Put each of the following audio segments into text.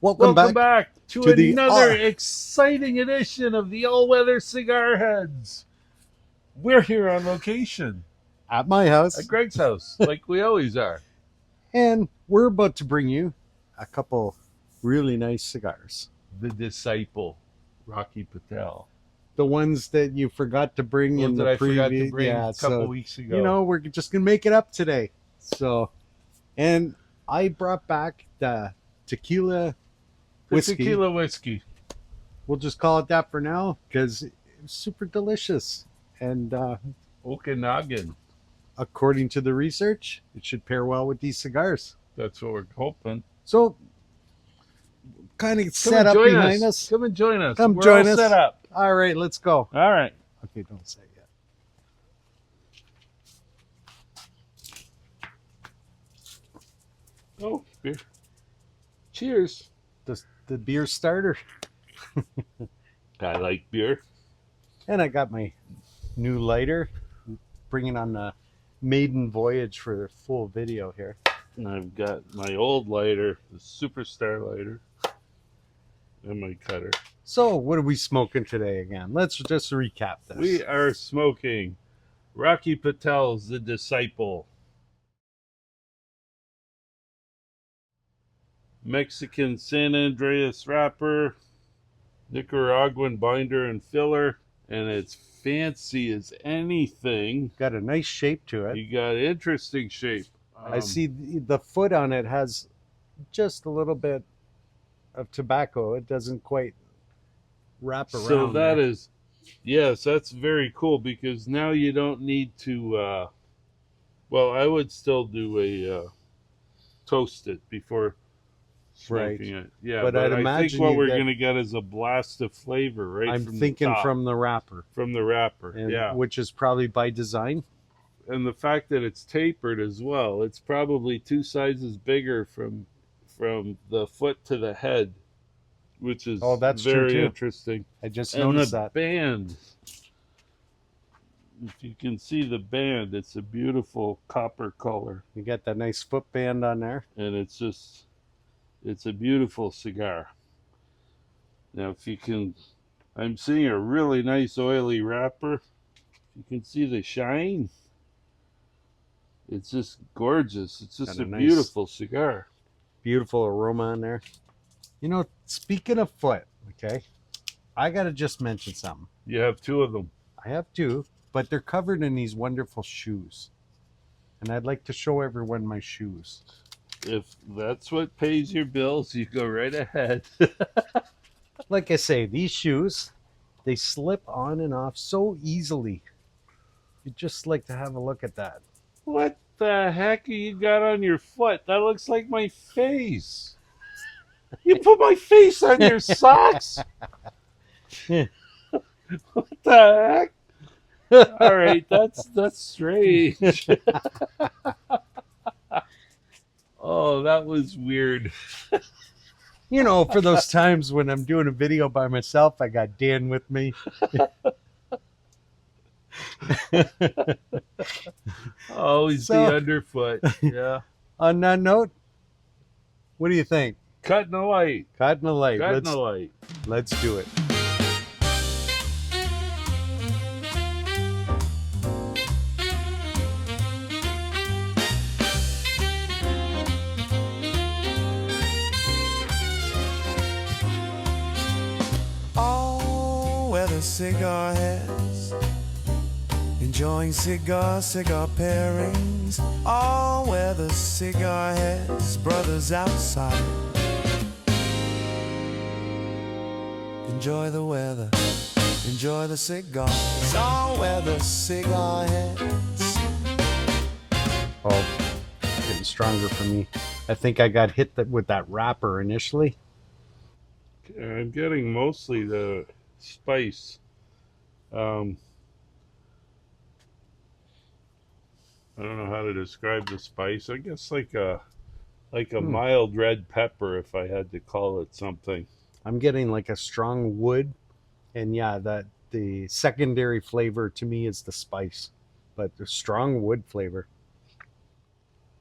Welcome back to the another exciting edition of the All-Weather Cigar Heads. We're here on location at my house, at Greg's house, like we always are. and we're about to bring you a couple really nice cigars. The Disciple, Rocky Patel. The ones that you forgot to bring Ones in that the I forgot to previous, bring a couple weeks ago. You know, we're just gonna make it up today. So, and I brought back the Tequila Whisky. Tequila Whiskey. We'll just call it that for now because it's super delicious. And Okanagan. according to the research, it should pair well with these cigars. That's what we're hoping. So, kind of set up behind us. Come and join us. Come we're join all us. set up. All right, let's go. All right. Okay, don't say it yet. Oh, beer. Cheers. The beer starter. I like beer. And I got my new lighter, bringing on the maiden voyage for the full video here. And I've got my old lighter, the Superstar lighter, and my cutter. So, what are we smoking today again? Let's just recap this. We are smoking Rocky Patel's The Disciple. Mexican San Andreas wrapper, Nicaraguan binder and filler, and it's fancy as anything. Got a nice shape to it. You got interesting shape. I see the foot on it has just a little bit of tobacco. It doesn't quite wrap around. So that is, yes, that's very cool because now you don't need to, well, I would still do a toast it before smoking it. Yeah, but I'd I think imagine what we're going to get is a blast of flavor right I'm from thinking the top, from the wrapper. From the wrapper, and, yeah. Which is probably by design. And the fact that it's tapered as well, it's probably 2 sizes bigger from the foot to the head, which is that's very true too. Interesting. I just noticed that. Band, if you can see the band, it's a beautiful copper color. You got that nice foot band on there. And it's a beautiful cigar. Now, if you can, I'm seeing a really nice oily wrapper. You can see the shine. It's just gorgeous. It's just a beautiful cigar. Beautiful aroma on there. You know, speaking of foot, okay, I got to just mention something. You have 2 of them. I have 2, but they're covered in these wonderful shoes. And I'd like to show everyone my shoes. If that's what pays your bills, you go right ahead. Like I say, these shoes, they slip on and off so easily. You'd just like to have a look at that. What the heck you got on your foot? That looks like my face. You put my face on your socks? What the heck? All right, that's strange. Oh, that was weird. You know, for those times when I'm doing a video by myself, I got Dan with me. Always the underfoot. Yeah. On that note, what do you think? Cutting a light. Cutting a light. Cutting a light. Let's do it. Cigar heads, enjoying cigar pairings, all weather cigar heads, brothers outside. Enjoy the weather, enjoy the cigars, all weather cigar heads. Oh, getting stronger for me. I think I got hit with that wrapper initially. I'm getting mostly the spice. I don't know how to describe the spice. I guess like a mild red pepper, if I had to call it something. I'm getting like a strong wood, and yeah, that the secondary flavor to me is the spice, but the strong wood flavor.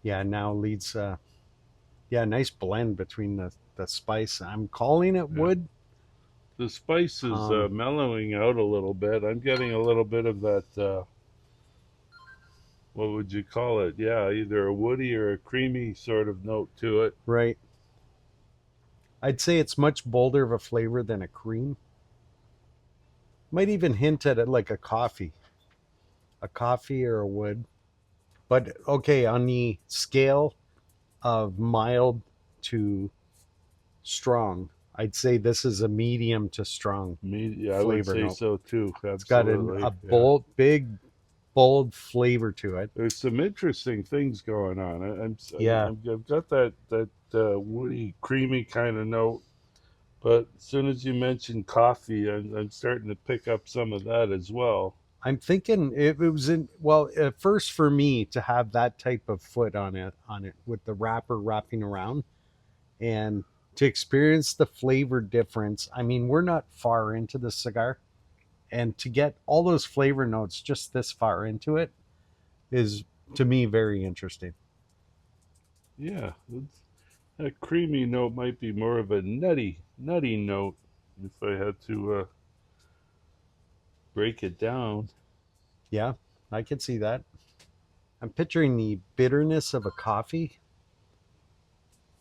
Yeah, now leads Yeah, nice blend between the spice. I'm calling it Yeah. wood. The spice is Um, mellowing out a little bit. I'm getting a little bit of that. What would you call it? Yeah, either a woody or a creamy sort of note to it. right. I'd say it's much bolder of a flavor than a cream. Might even hint at it like a coffee or a wood. But okay, on the scale of mild to strong, I'd say this is a medium to strong Yeah, I would flavor say note. so too. It's got Absolutely. a Yeah. bold, big, bold flavor to it. There's some interesting things going on. Yeah, I've got that woody, creamy kind of note, but as soon as you mention coffee, I'm starting to pick up some of that as well. I'm thinking it was in well at first for me to have that type of foot on it with the wrapper wrapping around and to experience the flavor difference. I mean, we're not far into the cigar, and to get all those flavor notes just this far into it is to me very interesting. Yeah, that creamy note might be more of a nutty note if I had to break it down. Yeah, I can see that. I'm picturing the bitterness of a coffee.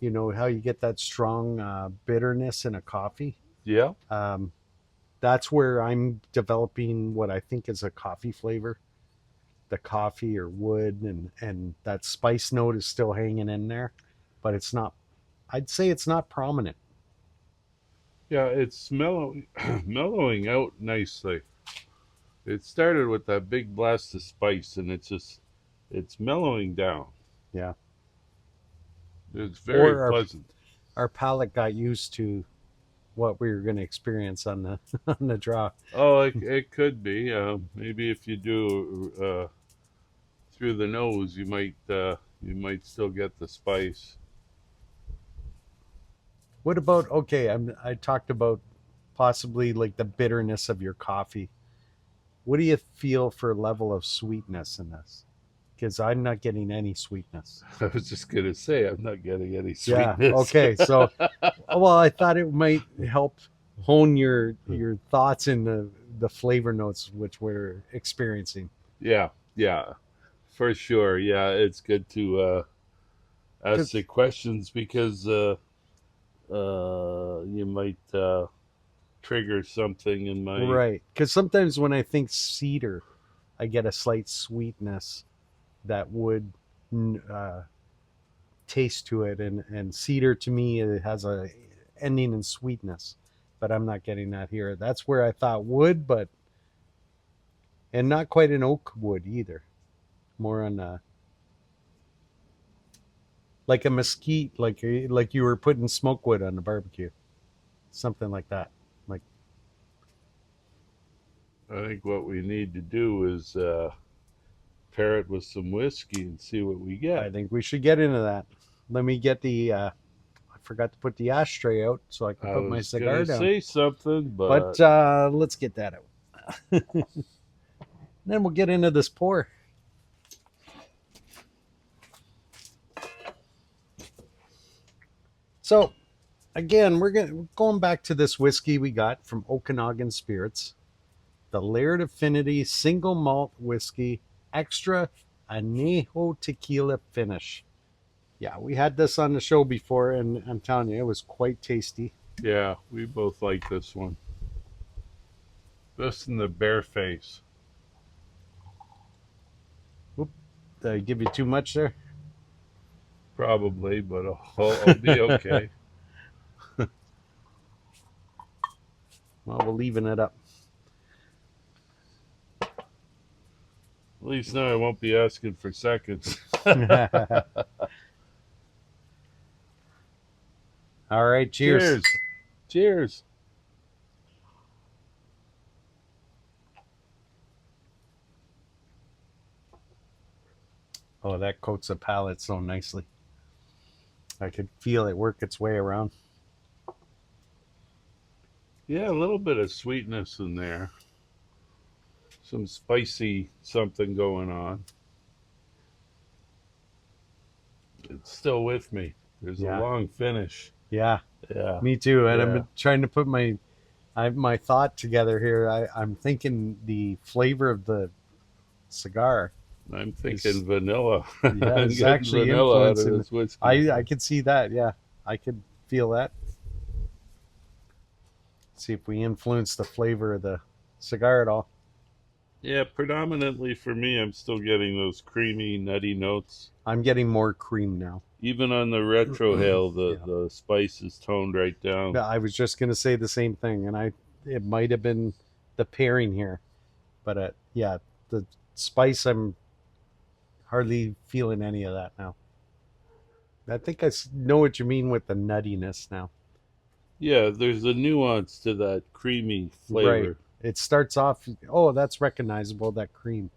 You know how you get that strong bitterness in a coffee. Yeah, Um, that's where I'm developing what I think is a coffee flavor. The coffee or wood and that spice note is still hanging in there, but it's not. I'd say it's not prominent. yeah, it's mellowing out nicely. It started with that big blast of spice, and it's mellowing down. Yeah. It's very Or pleasant. our palate got used to what we were going to experience on the on the draw. Oh, it could be. Maybe if you do through the nose, you might still get the spice. What about okay? I talked about possibly like the bitterness of your coffee. What do you feel for level of sweetness in this? Because I'm not getting any sweetness. I was just gonna say I'm not getting any Yeah. sweetness. Okay. So, well, I thought it might help hone your thoughts in the flavor notes which we're experiencing. Yeah, yeah, for sure. Yeah, it's good to ask the Because questions because you might trigger something in my. right. Because sometimes when I think cedar, I get a slight sweetness that would uh, taste to it, and cedar to me it has a ending in sweetness, but I'm not getting that here. That's where I thought wood, but and not quite an oak wood either. More on like a mesquite, like you were putting smoke wood on a barbecue, something like that. Like I think what we need to do is pair it with some whiskey and see what we I get. think we should get into that. Let me get the. I forgot to put the ashtray out so I can I put my was cigar gonna down. say something, but But let's get that out. Then we'll get into this pour. So again, we're going back to this whiskey we got from Okanagan Spirits, the Laird Affinity Single Malt Whiskey Extra Añejo Tequila Finish. Yeah, we had this on the show before, and I'm telling you, it was quite tasty. yeah, we both like this one. This and the bare face. Oop, did I give you too much there? Probably, but I'll be okay. Well, we're leaving it up. At least now I won't be asking for seconds. All right, cheers. Cheers. Cheers. Oh, that coats the palate so nicely. I could feel it work its way around. Yeah, a little bit of sweetness in there. Some spicy something going on. It's still with me. There's Yeah. a long finish. Yeah, Yeah. me too. And Yeah. I'm trying to put my thought together here. I'm thinking the flavor of the cigar. I'm Is- thinking vanilla. Yeah, I'm it's getting actually vanilla out of influencing. this whiskey. I could see that. Yeah, I could feel that. See if we influence the flavor of the cigar at all. Yeah, predominantly for me, I'm still getting those creamy, nutty notes. I'm getting more cream now. Even on the retrohale, Yeah. the spice is toned right down. I was just gonna say the same thing, and it might have been the pairing here, but yeah, the spice, I'm hardly feeling any of that now. I think I know what you mean with the nuttiness now. Yeah, there's a nuance to that creamy flavor. Right. It starts off, oh, that's recognizable, that cream.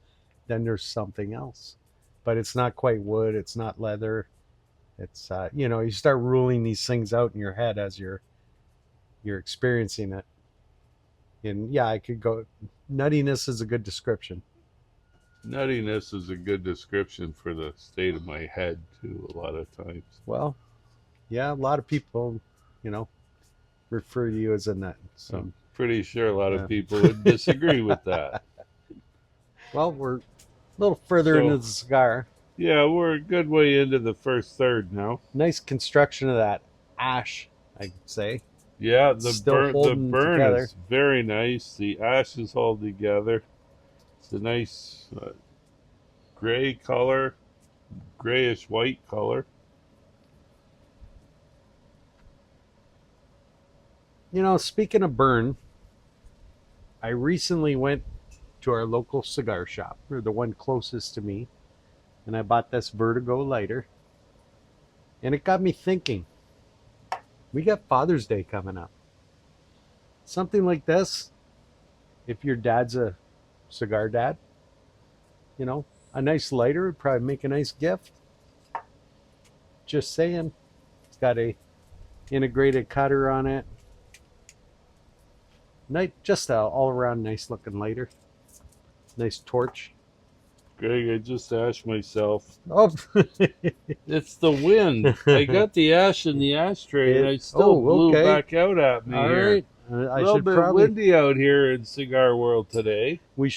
Then there's something else, but it's not quite wood. It's not leather. It's you start ruling these things out in your head as you're experiencing it. And yeah, I could go. Nuttiness is a good description. Nuttiness is a good description for the state of my head too. A lot of times. Well, yeah, a lot of people, refer to you as a nut. So, I'm pretty sure a lot Yeah. of people would disagree with that. well, we're a little further So- into the cigar. Yeah, we're a good way into the first third now. Nice construction of that ash, I'd say. Yeah, the Still holding burn together. is very nice. The ashes hold together. It's a nice gray color, grayish white color. Speaking of burn, I recently went to our local cigar shop, or the one closest to me, and I bought this Vertigo lighter. And it got me thinking, we got Father's Day coming up. Something like this, if your dad's a cigar dad, a nice lighter would probably make a nice gift. Just saying. It's got a integrated cutter on it. Just a all-around nice looking lighter. Nice torch. Greg, I just ashed myself. Oh, It's the wind. I got the ash in the ashtray and I still blew okay. back out at me All here. right. A I little should bit probably. windy out here in cigar world today. We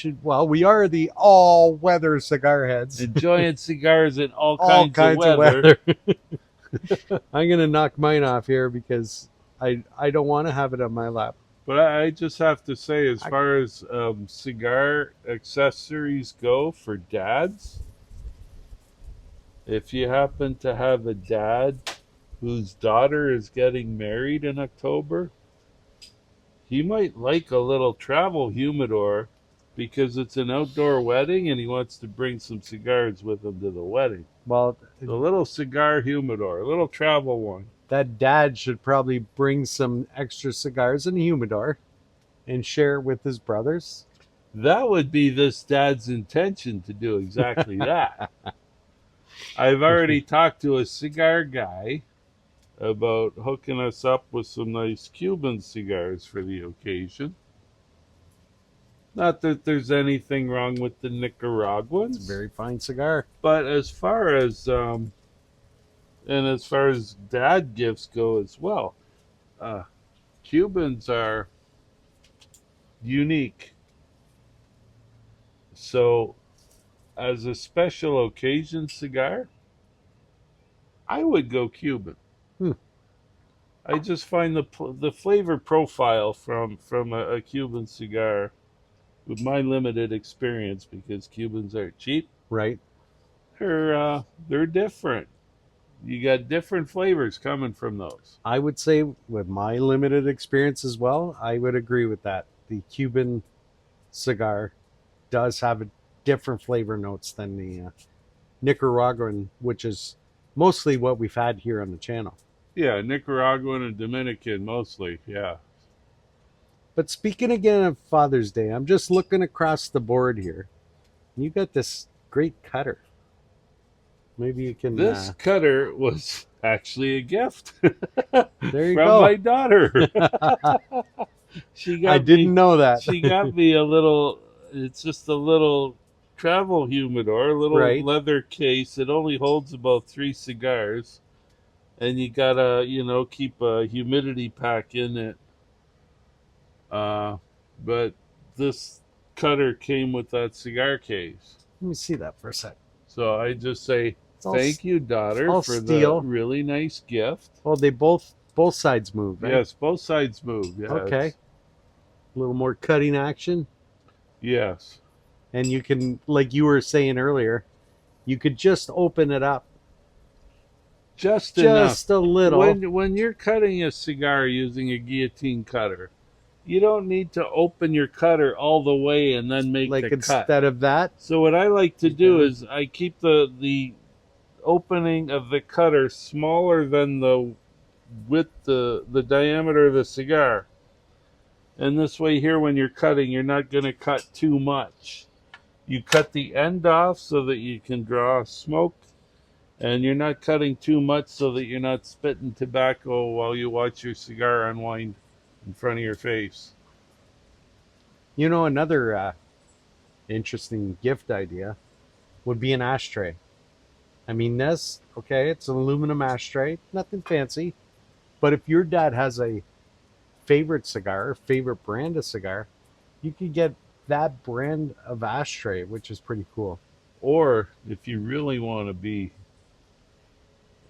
are the all-weather cigar heads. Enjoying cigars in all All kinds of weather. I'm gonna knock mine off here because I don't want to have it on my lap. But I just have to say, as far as cigar accessories go for dads, if you happen to have a dad whose daughter is getting married in October, he might like a little travel humidor because it's an outdoor wedding and he wants to bring some cigars with him to the wedding. Well, The little cigar humidor, a little travel one. that dad should probably bring some extra cigars in a humidor and share it with his brothers. That would be this dad's intention, to do exactly that. I've already talked to a cigar guy about hooking us up with some nice Cuban cigars for the occasion. Not that there's anything wrong with the Nicaraguans, It's a very fine cigar. but as far as dad gifts go as well, Cubans are unique. So, as a special occasion cigar, I would go Cuban. I just find the flavor profile from a Cuban cigar, with my limited experience, because Cubans are cheap, Right. they're different. You got different flavors coming from those. I would say, with my limited experience as well, I would agree with that. The Cuban cigar does have a different flavor notes than the Nicaraguan, which is mostly what we've had here on the channel. Yeah, Nicaraguan and Dominican mostly, yeah. But speaking again of Father's Day, I'm just looking across the board here. You got this great cutter. Maybe you can. This cutter was actually a gift There you from go. my daughter. She got I didn't me, know that. She got me a little. It's just a little travel humidor, a little Right. leather case. It only holds about 3 cigars. and you gotta, keep a humidity pack in it. But this cutter came with that cigar case. Let me see that for a sec. So I just say It's all, thank you, daughter, all for the steel. really nice gift. Oh, they both sides move, right? Yes, both sides move. Yeah, Okay. A little more cutting action. Yes. And you can, like you were saying earlier, you could just open it up Just enough. just a little. When you're cutting a cigar using a guillotine cutter, you don't need to open your cutter all the way and then make like the cut. instead of that, So what I like to do is I keep the opening of the cutter smaller than the width, the diameter of the cigar. And this way here, when you're cutting, you're not going to cut too much. You cut the end off so that you can draw smoke, and you're not cutting too much so that you're not spitting tobacco while you watch your cigar unwind in front of your face. another interesting gift idea would be an ashtray. I mean, this, okay, it's an aluminum ashtray, nothing fancy. But if your dad has a favorite cigar, favorite brand of cigar, you could get that brand of ashtray, which is pretty cool. Or if you really want to be,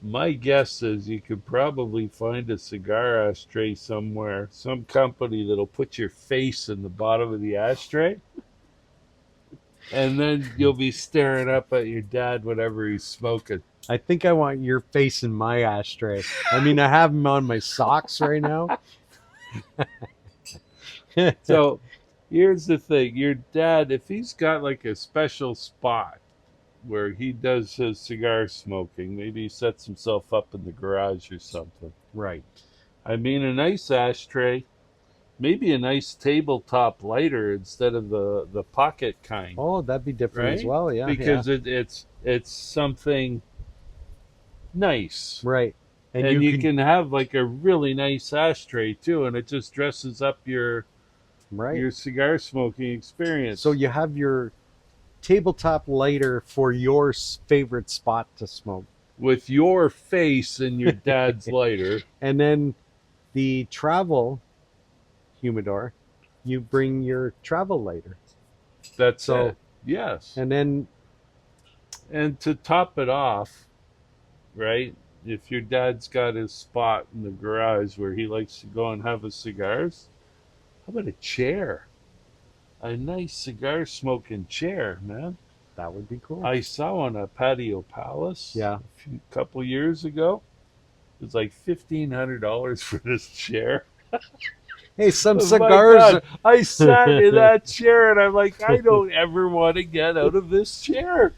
my guess is you could probably find a cigar ashtray somewhere, some company that'll put your face in the bottom of the ashtray. And then you'll be staring up at your dad whenever he's smoking. I think I want your face in my ashtray. I mean, I have them on my socks right now. So here's the thing. Your dad, if he's got like a special spot where he does his cigar smoking, maybe he sets himself up in the garage or something. Right. I mean, a nice ashtray, maybe a nice tabletop lighter instead of the pocket kind. Oh, that'd be different right? as well, yeah. Because yeah. it's something nice. Right. And you can have like a really nice ashtray too, and it just dresses up your cigar smoking experience. So you have your tabletop lighter for your favorite spot to smoke. With your face in your dad's lighter. And then the travel humidor, you bring your travel lighter. That's it. Yes. And to top it off, right? If your dad's got his spot in the garage where he likes to go and have his cigars, how about a chair? A nice cigar smoking chair, man. That would be cool. I saw one at Patio Palace a couple years ago. It was like $1,500 for this chair. Hey, some cigars. I sat in that chair and I'm like, I don't ever want to get out of this chair.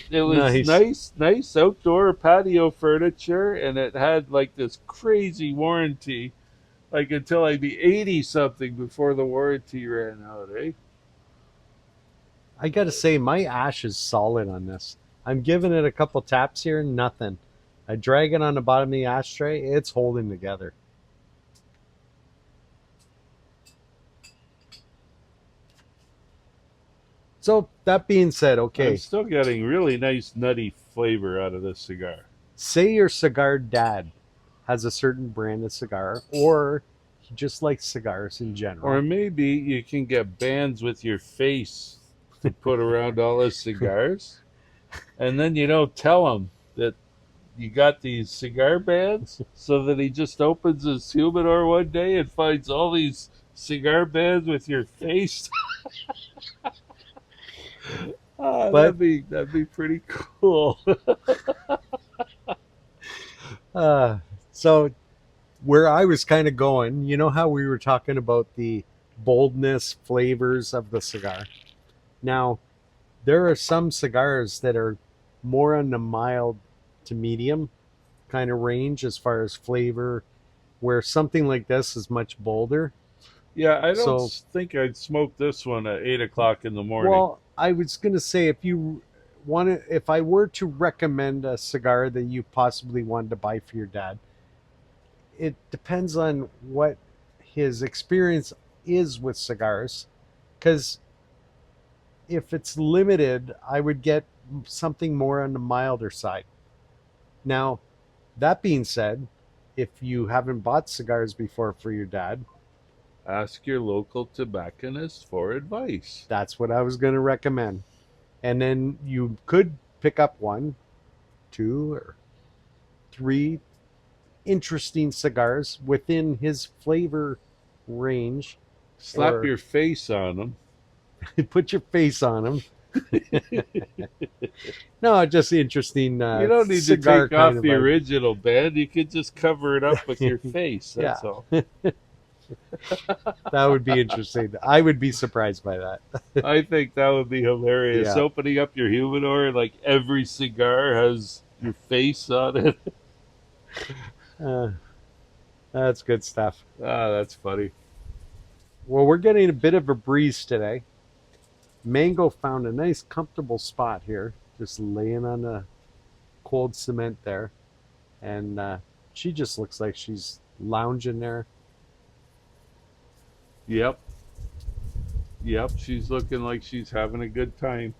It was nice outdoor patio furniture, and it had like this crazy warranty, like until I'd be 80 something before the warranty ran out, eh? I gotta say, my ash is solid on this. I'm giving it a couple taps here, nothing. I drag it on the bottom of the ashtray, it's holding together. So that being said, okay. I'm still getting really nice nutty flavor out of this cigar. Say your cigar dad has a certain brand of cigar, or he just likes cigars in general. Or maybe you can get bands with your face to put around all his cigars. And then you don't tell him that you got these cigar bands, so that he just opens his humidor one day and finds all these cigar bands with your face. That'd be pretty cool. So where I was kind of going, you know how we were talking about the boldness, flavors of the cigar. Now, there are some cigars that are more on the mild to medium kind of range as far as flavor, where something like this is much bolder. Yeah, I don't think I'd smoke this one at 8 o'clock in the morning. Well, I was going to say, if I were to recommend a cigar that you possibly wanted to buy for your dad, it depends on what his experience is with cigars. Because if it's limited, I would get something more on the milder side. Now, That being said, if you haven't bought cigars before for your dad, Ask your local tobacconist for advice. that's what I was going to recommend. And then you could pick up 1, 2, or 3 interesting cigars within his flavor range. Slap Or- your face on them. Put your face on them. No, just interesting. You don't need to cigar take off kind the of original band. You could just cover it up with your face. That's Yeah. all. That would be interesting. I would be surprised by that. I think that would be hilarious. Yeah. Opening up your humidor, like every cigar has your face on it. That's good stuff. Ah, that's funny. Well, we're getting a bit of a breeze today. Mango found a nice, comfortable spot here, just laying on the cold cement there. And she just looks like she's lounging there. Yep. Yep, she's looking like she's having a good time.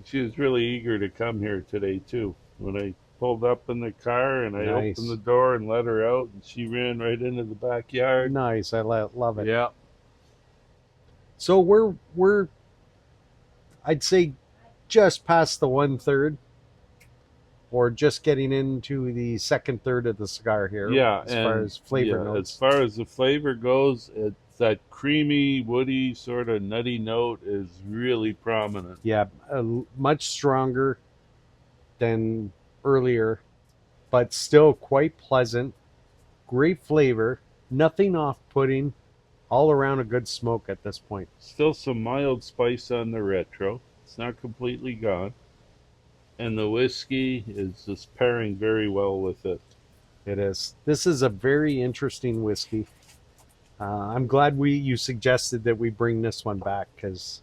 She was really eager to come here today, too. When I pulled up in the car and I Nice. opened the door and let her out, and she ran right into the backyard. Nice, I love it. Yeah. So we're I'd say just past the 1/3, or just getting into the second third of the cigar here. Yeah, as far and as flavor yeah, notes. as far as the flavor goes, it's that creamy, woody, sort of nutty note is really prominent. Yeah, much stronger than earlier, but still quite pleasant. Great flavor, nothing off-putting. All around a good smoke at this point. Still some mild spice on the retro. It's not completely gone. And the whiskey is just pairing very well with it. It is. This is a very interesting whiskey. I'm glad you suggested that we bring this one back, because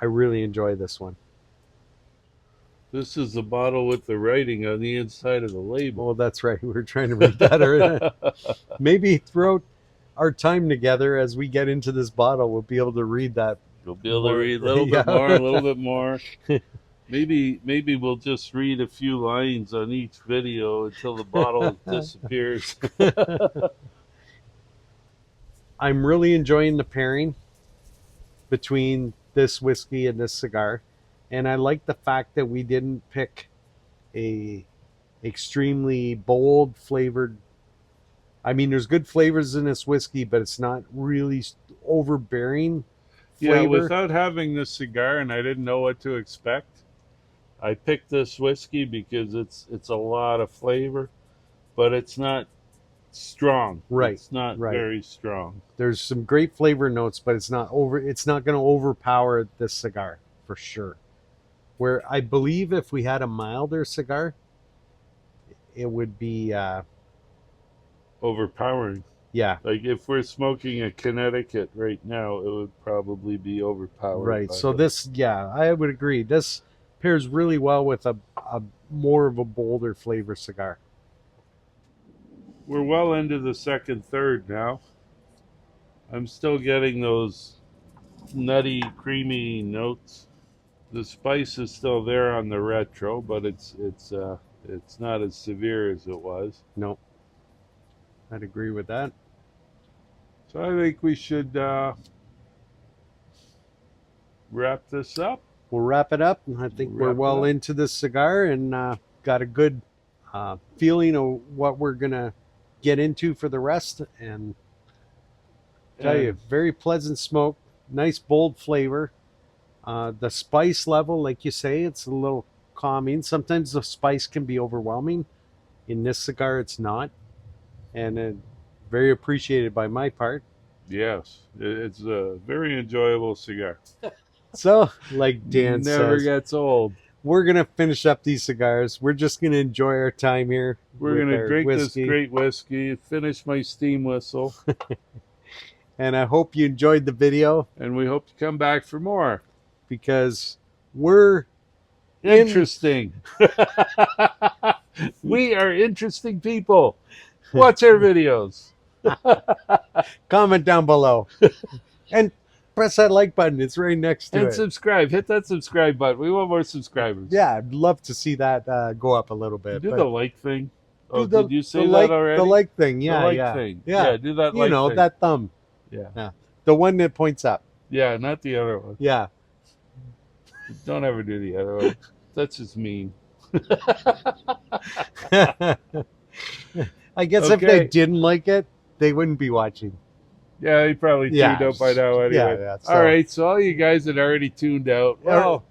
I really enjoy this one. This is the bottle with the writing on the inside of the label. Well, that's right. We were trying to read that. Maybe throughout our time together, as we get into this bottle, we'll be able to read that. You'll be able to read a little Yeah. bit more, a little bit more. Maybe we'll just read a few lines on each video until the bottle disappears. I'm really enjoying the pairing between this whiskey and this cigar, and I like the fact that we didn't pick a extremely bold flavored. I mean, there's good flavors in this whiskey, but it's not really overbearing flavor. Yeah, without having this cigar, and I didn't know what to expect, I picked this whiskey because it's a lot of flavor, but it's not strong. Right, It's not right. very strong. There's some great flavor notes, but it's not going to overpower this cigar for sure. Where I believe if we had a milder cigar, it would be Overpowering. yeah, Like if we're smoking a Connecticut right now, it would probably be overpowered. right. by So it. this, yeah, I would agree. This pairs really well with a more of a bolder flavor cigar. We're well into the second third now. I'm still getting those nutty, creamy notes. The spice is still there on the retro, but it's not as severe as it was. Nope. I'd agree with that. So I think we should wrap this up. We'll wrap it up. I think we're Wrap it well up. into this cigar and got a good feeling of what we're going to get into for the rest. And tell you, very pleasant smoke, nice bold flavor. The spice level, like you say, it's a little calming. Sometimes the spice can be overwhelming. In this cigar, it's not. And very appreciated by my part. Yes, it's a very enjoyable cigar. So, like Dan Never says, gets old. we're going to finish up these cigars. We're just going to enjoy our time here. We're with going to our drink whiskey. this great whiskey, finish my steam whistle, And I hope you enjoyed the video, and we hope to come back for more. because we're Interesting. We are interesting people. Watch our videos. comment down below. And Press that like button. It's right next to And it. subscribe. Hit that subscribe button. We want more subscribers. Yeah, I'd love to see that go up a little bit. Do but the like thing. Oh, do did you say the that like, already? The like thing. Yeah, the like yeah. thing. Yeah. Do that You like know, thing. that thumb. Yeah. The one that points up. Yeah, not the other one. Yeah. Don't ever do the other one. That's just mean. I guess if they Okay. didn't like it, they wouldn't be watching. Yeah, he probably Yeah. tuned out by now anyway. Yeah, All right, so all you guys that already tuned out, well,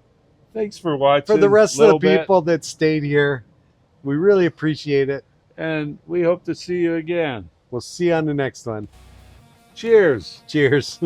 thanks for watching. For the rest of little the people that stayed here, we really appreciate it. and we hope to see you again. We'll see you on the next one. Cheers. Cheers.